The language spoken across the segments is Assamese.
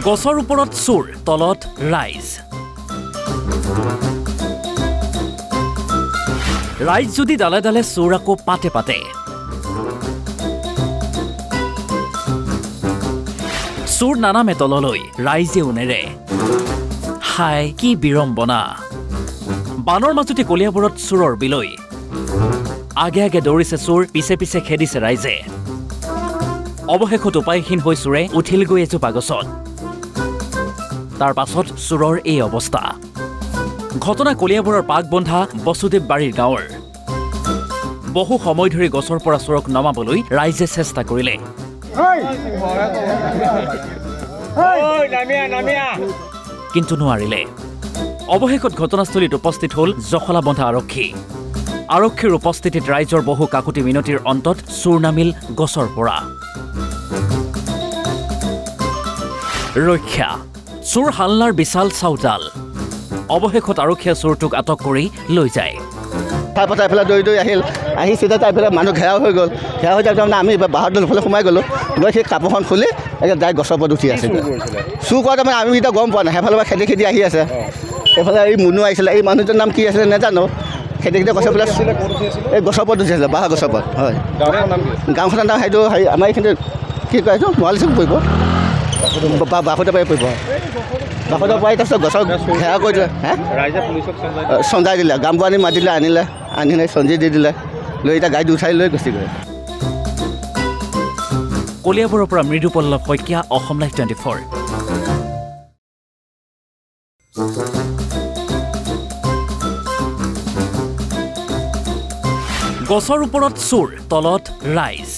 গছৰ ওপৰত চোৰ তলত ৰাইজ ৰাইজ যদি ডালে ডালে চোৰ আকৌ পাতে পাতে চোৰ নানামে তললৈ ৰাইজে উনেৰে হাই কি বিৰম্বনা বানৰ মাজতে কলিয়াবৰত চোৰৰ বিলৈ আগে আগে দৌৰিছে চোৰ পিছে পিছে খেদিছে ৰাইজে অৱশেষত উপায়হীন হৈ চোৰে উঠিলগৈ এজোপা গছত তাৰ পাছত চোৰৰ এই অৱস্থা ঘটনা কলিয়াবৰৰ পাকবন্ধা বসুদেৱ বাৰীৰ গাঁৱৰ বহু সময় ধৰি গছৰ পৰা চোৰক নমাবলৈ ৰাইজে চেষ্টা কৰিলে কিন্তু নোৱাৰিলে অৱশেষত ঘটনাস্থলীত উপস্থিত হ'ল জখলাবন্ধা আৰক্ষীৰ উপস্থিতিত ৰাইজৰ বহু কাকুতি মিনতিৰ অন্তত চোৰ নামিল গছৰ পৰা ৰক্ষা চোৰ হাল্লাৰ বিশাল চাউতাল অৱশেষত আৰক্ষীয়ে চোৰটোক আটক কৰি লৈ যায় তাৰপৰা এইফালে দৌৰি দৌৰি আহি চিধা তাৰফালে মানুহ ঘেৰাও হৈ গ'ল ঘেৰাও হৈ যোৱাৰ তাৰমানে আমি বাঁহৰ ফালে সোমাই গ'লোঁ গৈ সেই কাপোৰখন খুলি ডাইৰেক্ট গছৰ ওপৰত উঠি আছে চুৰ কৰা তাৰমানে আমি এতিয়া গম পোৱা নাই সেইফালৰ পৰা খেদি খেদি আহি আছে এইফালে এই মুনু আহিছিলে এই মানুহটোৰ নাম কি আছিলে নাজানো খেদি খেদি গছৰ পেলাই এই গছৰ ওপৰত উঠি আছিলে বাঁহৰ গছৰ ওপৰত হয় গাঁওখনৰ নাম সেইটো হেৰি আমাৰ এইখিনিত কি কয় এইটো মৰালিচুক পৰিব বাসুদে পাৰি পৰিব বাসুদে পাৰি তাৰপিছত গছৰ ঘেৰা কৰি দিলে চঞ্জাই দিলে গামবুৱানী মাতিলে আনিলে চঞ্জি দি দিলে লৈ এতিয়া গাড়ীত উঠাই লৈ গুচি গ'ল কলিয়াবৰৰ পৰা মৃদুপল্লৱ শইকীয়া অসম লাইভ 24 গছৰ ওপৰত চোৰ তলত ৰাইজ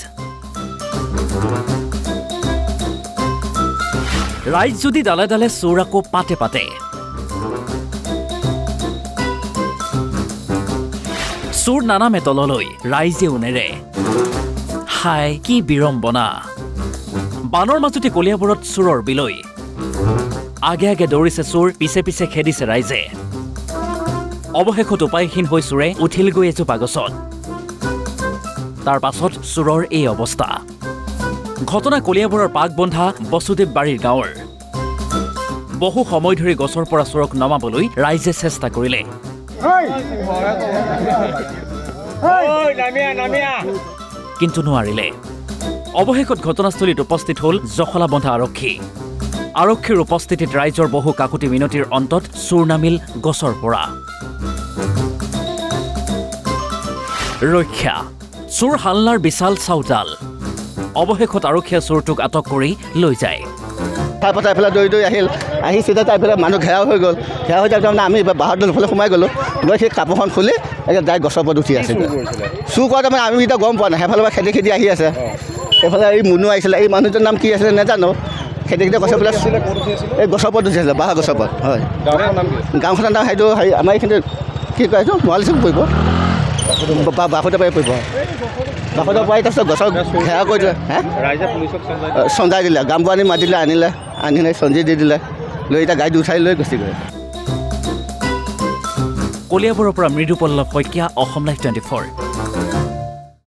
যদি ডালে ডালে চোৰ আকৌ পাতে পাতে চোৰ নানামে তললৈ ৰাইজে উনেৰে হাই কি বিৰম্বনা বানৰ মাজতে কলিয়াবৰত চোৰৰ বিলৈ আগে আগে দৌৰিছে চোৰ পিছে পিছে খেদিছে ৰাইজে অৱশেষত উপায়হীন হৈ চোৰে উঠিলগৈ এজোপা গছত তাৰ পাছত চোৰৰ এই অৱস্থা ঘটনা কলিয়াবৰৰ পাকবন্ধা বসুদেৱ বাৰীৰ গাঁৱৰ বহু সময় ধৰি গছৰ পৰা চোৰক নমাবলৈ ৰাইজে চেষ্টা কৰিলে কিন্তু নোৱাৰিলে অৱশেষত ঘটনাস্থলীত উপস্থিত হ'ল জখলাবন্ধা আৰক্ষীৰ উপস্থিতিত ৰাইজৰ বহু কাকুতি মিনতিৰ অন্তত চোৰ নামিল গছৰ পৰা ৰক্ষা চোৰ হাল্লাৰ বিশাল চাউতাল অৱশেষত আৰক্ষীয়ে চোৰটোক আটক কৰি লৈ যায় তাৰপৰা এইফালে দৌৰি দৌৰি আহি চিধা তাৰফালে মানুহ ঘেৰাও হৈ গ'ল ঘেৰাও হৈ যোৱাৰ তাৰমানে আমি বাঁহৰ ফালে সোমাই গ'লোঁ গৈ সেই কাপোৰখন খুলি ডাইৰেক্ট গছৰ ওপৰত উঠি আছে চুৰ কৰা তাৰমানে আমি এতিয়া গম পোৱা নাই সেইফালৰ পৰা খেদি খেদি আহি আছে এইফালে এই মুনু আহিছিলে এই মানুহটোৰ নাম কি আছিলে নাজানো খেদি খেদি গছৰ পেলাই এই গছৰ ওপৰত উঠি আছিলে বাঁহৰ গছৰ ওপৰত হয় গাঁওখনৰ নাম সেইটো হেৰি আমাৰ এইখিনিত কি কয় এইটো মৰালিচুক পৰিব বাসুদে পাৰি পৰিব বাসুদে পাৰি তাৰপিছত গছৰ ঘেৰা কৰি দিলে চঞ্জাই দিলে গামবুৱানী মাতিলে আনিলে চঞ্জি দি দিলে লৈ এতিয়া গাড়ীত উঠাই লৈ গুচি গ'ল কলিয়াবৰৰ পৰা মৃদুপল্লৱ শইকীয়া অসম লাইভ 24